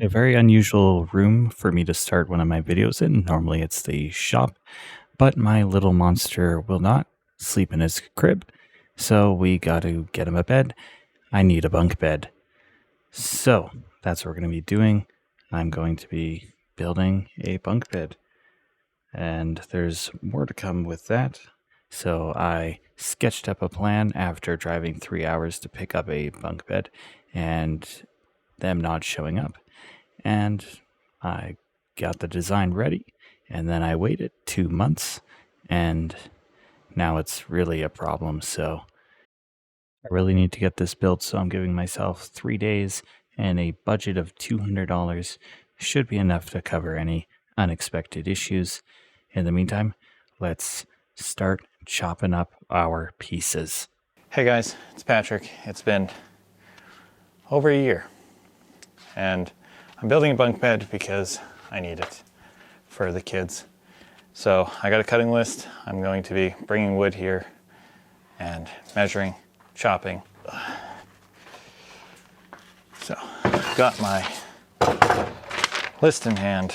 A very unusual room for me to start one of my videos in. Normally it's the shop, but my little monster will not sleep in his crib, so we got to get him a bed. I need a bunk bed. So that's what we're going to be doing. I'm going to be building a bunk bed, and there's more to come with that. So I sketched up a plan after driving 3 hours to pick up a bunk bed and them not showing up. And I got the design ready, and then I waited 2 months, and now it's really a problem. So I really need to get this built, so I'm giving myself 3 days, and a budget of $200 should be enough to cover any unexpected issues. In the meantime, let's start chopping up our pieces. Hey guys, it's Patrick. It's been over a year, and I'm building a bunk bed because I need it for the kids. So I got a cutting list. I'm going to be bringing wood here and measuring, chopping. So got my list in hand.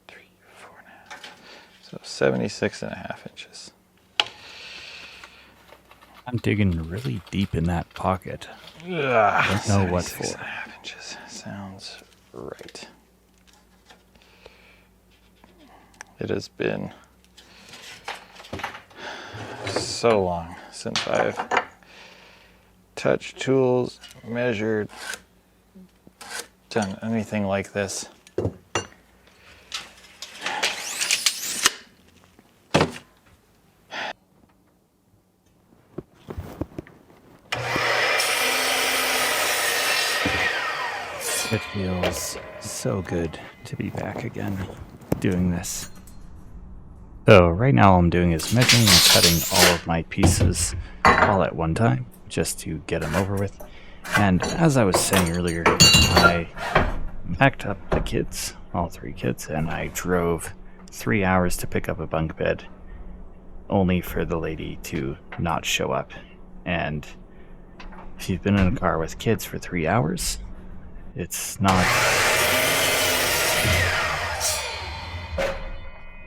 3, 4.5. So 76.5 inches. I'm digging really deep in that pocket. I don't know what for. 76.5 inches sounds right. It has been so long since I've touched tools, measured, done anything like this. It feels so good to be back again doing this. So right now all I'm doing is measuring and cutting all of my pieces all at one time just to get them over with. And as I was saying earlier, I packed up the kids, all 3 kids, and I drove 3 hours to pick up a bunk bed, only for the lady to not show up. And if you've been in a car with kids for 3 hours, it's not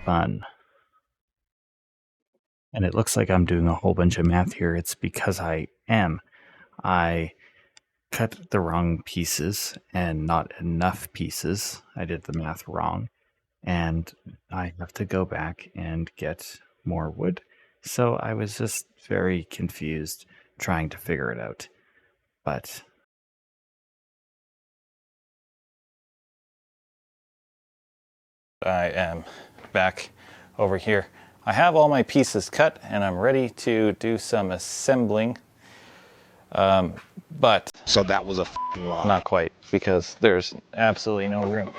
fun. And it looks like I'm doing a whole bunch of math here. It's because I am. I cut the wrong pieces and not enough pieces. I did the math wrong. And I have to go back and get more wood. So I was just very confused trying to figure it out. But I am back over here. I have all my pieces cut and I'm ready to do some assembling. But so that was a f***ing lie. Not quite, because there's absolutely no room.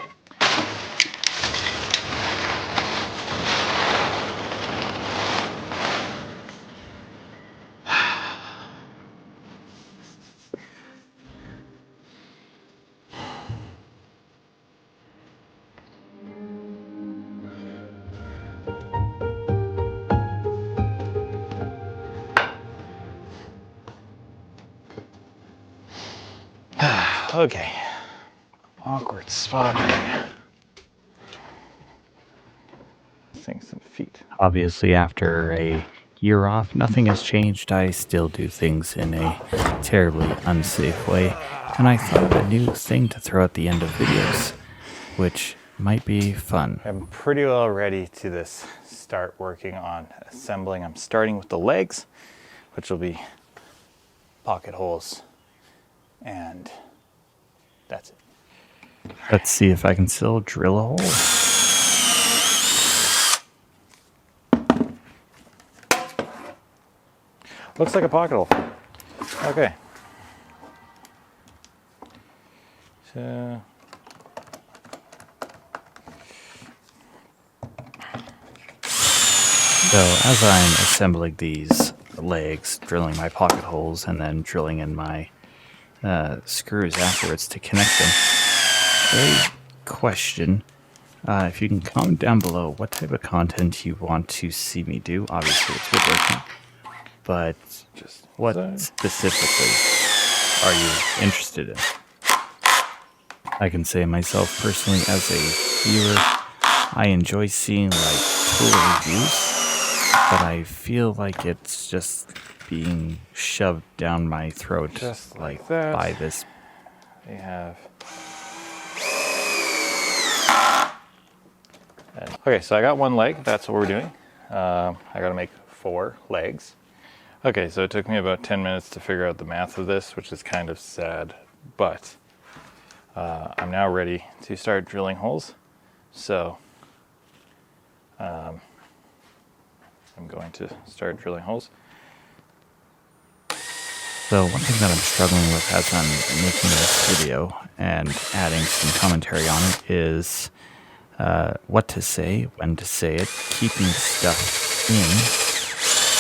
Okay, awkward spotting. Sink some feet. obviously after a year off, nothing has changed. I still do things in a terribly unsafe way. And I thought of a new thing to throw at the end of videos, which might be fun. I'm pretty well ready to start working on assembling. I'm starting with the legs, which will be pocket holes, and that's it. Let's see if I can still drill a hole. Looks like a pocket hole. Okay. So as I'm assembling these legs, drilling my pocket holes, and then drilling in my screws afterwards to connect them, a question. If you can comment down below what type of content you want to see me do. Obviously it's woodworking, but just what specifically are you interested in? I can say myself personally as a viewer, I enjoy seeing like tool reviews, but I feel like it's just being shoved down my throat Just like that. by this. We have... Okay, so I got one leg. That's what we're doing. I got to make 4 legs. Okay, so it took me about 10 minutes to figure out the math of this, which is kind of sad, but I'm now ready to start drilling holes. So I'm going to start drilling holes. So one thing that I'm struggling with as I'm making this video and adding some commentary on it is what to say, when to say it, keeping stuff in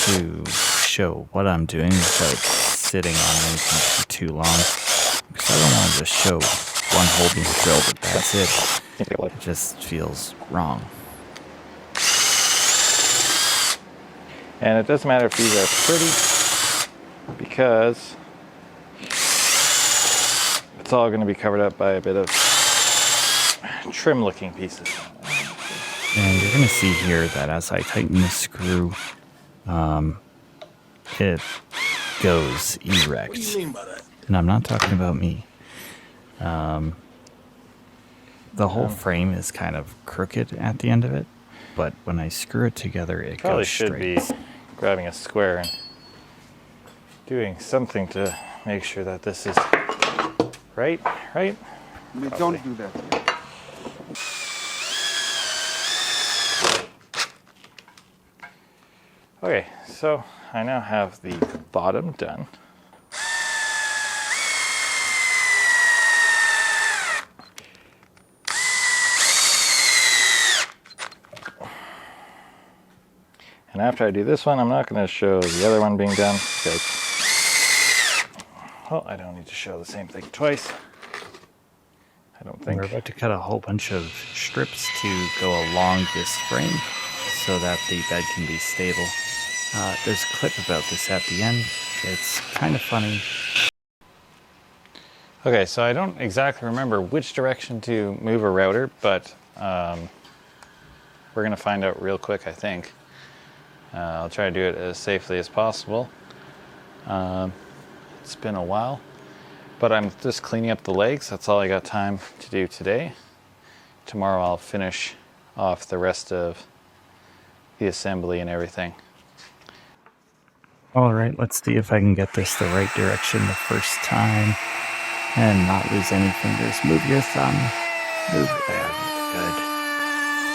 to show what I'm doing without sitting on anything for too long. Because I don't want to just show one hole being drilled, but that's it. It just feels wrong. And it doesn't matter if these are pretty, because it's all going to be covered up by a bit of trim looking pieces. And you're going to see here that as I tighten the screw, it goes erect. What do you mean by that? And I'm not talking about me. The whole frame is kind of crooked at the end of it, but when I screw it together, it Probably goes should straight. be grabbing a square and doing something to make sure that this is right. You don't do that. Okay, so I now have the bottom done. And after I do this one, I'm not going to show the other one being done because, well, I don't need to show the same thing twice. I don't think. We're about to cut a whole bunch of strips to go along this frame so that the bed can be stable. There's a clip about this at the end. It's kind of funny. Okay, so I don't exactly remember which direction to move a router, but we're going to find out real quick, I think. I'll try to do it as safely as possible. It's been a while, but I'm just cleaning up the legs. That's all I got time to do today. Tomorrow I'll finish off the rest of the assembly and everything. All right, let's see if I can get this the right direction the first time and not lose any fingers. Move your thumb. Move there.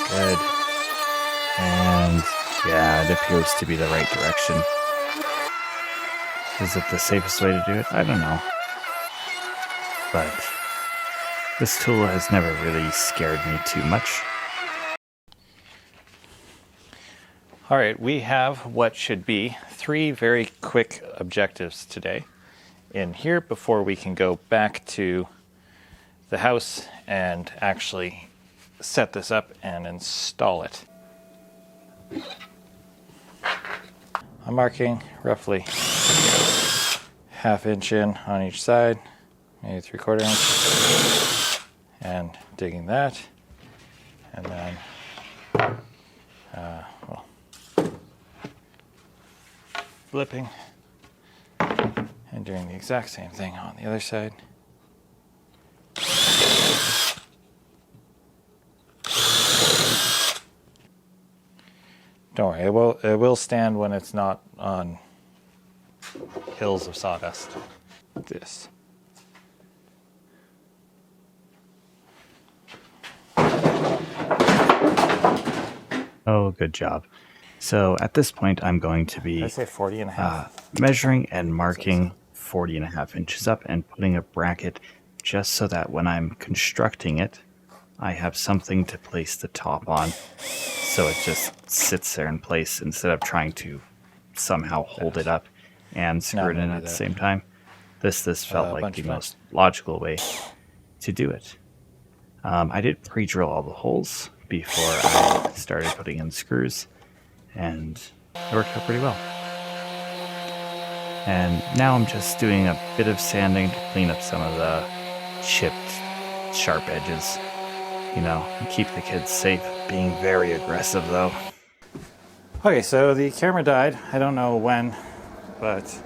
Good. And yeah, it appears to be the right direction. Is it the safest way to do it? I don't know. But this tool has never really scared me too much. All right, we have what should be 3 very quick objectives today in here before we can go back to the house and actually set this up and install it. I'm marking roughly 1/2 inch in on each side, maybe 3/4 inch, and digging that, and then flipping and doing the exact same thing on the other side. Don't worry, it will stand when it's not on hills of sawdust. This. Oh, good job. So at this point, I'm going to be I say 40 and a half. measuring and marking 40.5 inches up and putting a bracket just so that when I'm constructing it, I have something to place the top on. So it just sits there in place instead of trying to somehow hold it up and screw it in at the same time. This felt like the most logical way to do it. I did pre-drill all the holes before I started putting in screws, and it worked out pretty well. And now I'm just doing a bit of sanding to clean up some of the chipped sharp edges, you know, and keep the kids safe. Being very aggressive though. Okay, so the camera died. I don't know when, but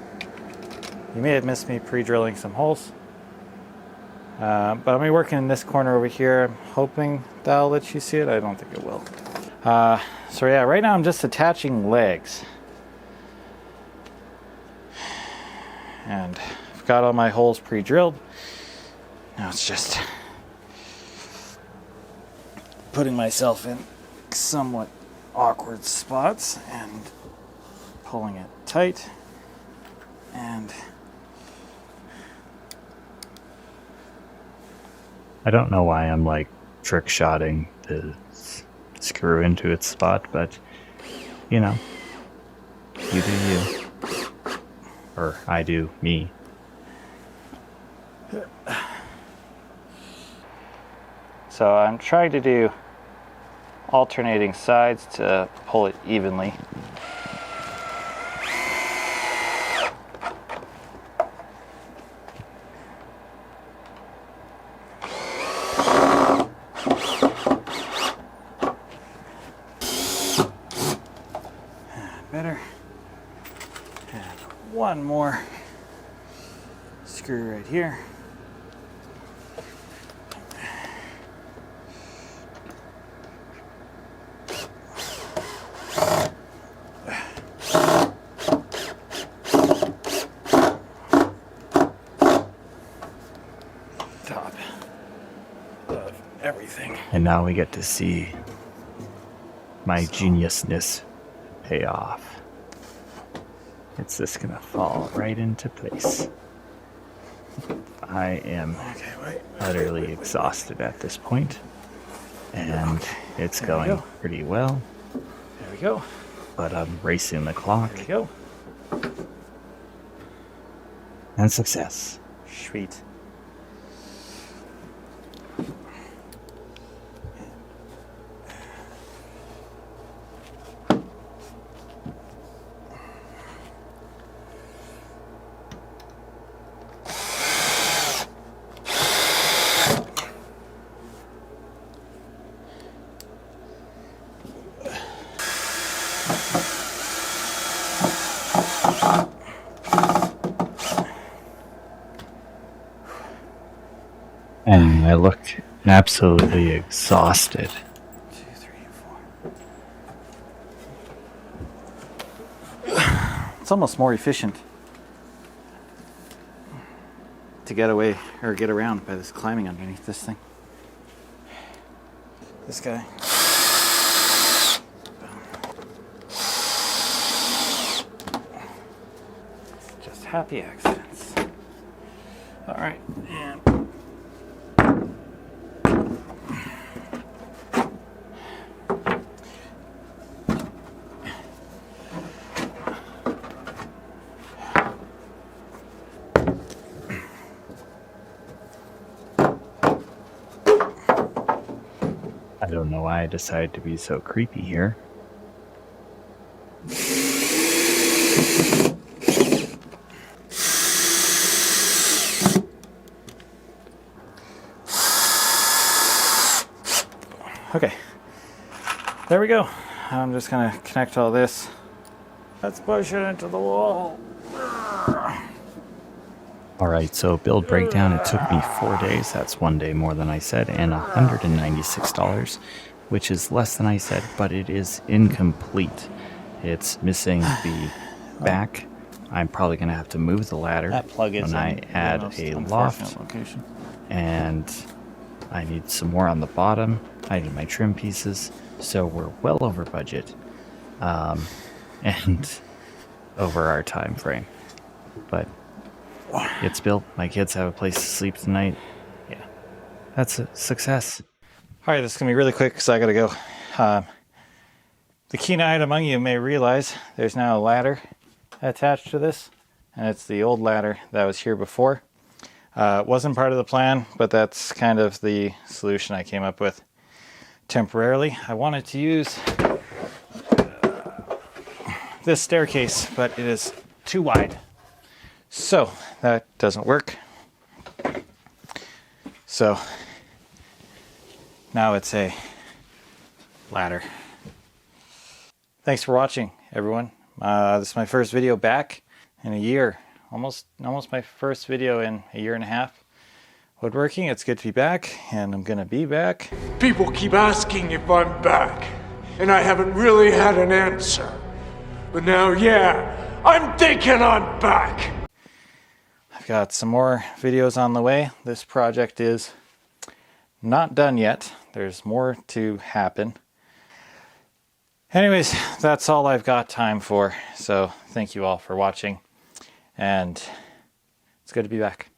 you may have missed me pre-drilling some holes. But I'm gonna be working in this corner over here. I'm hoping that'll let you see it. I don't think it will. So yeah, right now I'm just attaching legs. And I've got all my holes pre-drilled. Now it's just putting myself in somewhat awkward spots and pulling it tight. And I don't know why I'm like trick shotting the screw into its spot, but you know, you do you. Or I do me. so I'm trying to do alternating sides to pull it evenly. Better. And one more screw right here. Top of everything. And now we get to see my geniusness pay off. It's just gonna fall right into place. I am utterly exhausted at this point, and it's going pretty well. There we go. But I'm racing the clock. There we go. And success. Sweet. And I look absolutely exhausted. 2, 3, 4. It's almost more efficient to get away or get around by this climbing underneath this thing. This guy. Just happy accidents. All right, and I don't know why I decided to be so creepy here. okay, there we go. I'm just gonna connect all this. Let's push it into the wall. Alright, so build breakdown, it took me 4 days, that's 1 day more than I said, and $196, which is less than I said, but it is incomplete. It's missing the back. I'm probably going to have to move the ladder That plug is when I in add the most a unfortunate loft, location. and I need some more on the bottom. I need my trim pieces, so we're well over budget, and over our time frame. But it's built. My kids have a place to sleep tonight. Yeah, that's a success. All right, this is gonna be really quick because I gotta go. The keen-eyed among you may realize there's now a ladder attached to this, and it's the old ladder that was here before. It wasn't part of the plan, but that's kind of the solution I came up with temporarily. I wanted to use this staircase, but it is too wide. So that doesn't work. So Now it's a ladder. Thanks for watching, everyone. This is my first video back in a year. Almost my first video in a year and a half. Woodworking, it's good to be back, and I'm gonna be back. People keep asking if I'm back, and I haven't really had an answer. But now, yeah, I'm thinking I'm back. I've got some more videos on the way. This project is not done yet. There's more to happen. Anyways, that's all I've got time for. So thank you all for watching. And it's good to be back.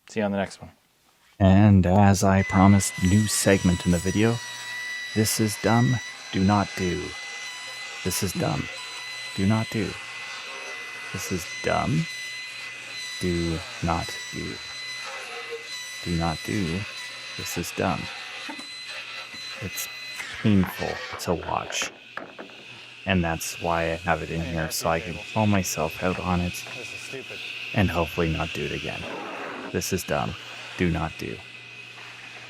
See you on the next one. And as I promised, new segment in the video. This is dumb, do not do. This is dumb, do not do. This is dumb, do not do. Do not do. This is dumb. It's painful to watch. And that's why I have it in here, so I can call myself out on it This is stupid. and hopefully not do it again. This is dumb. Do not do.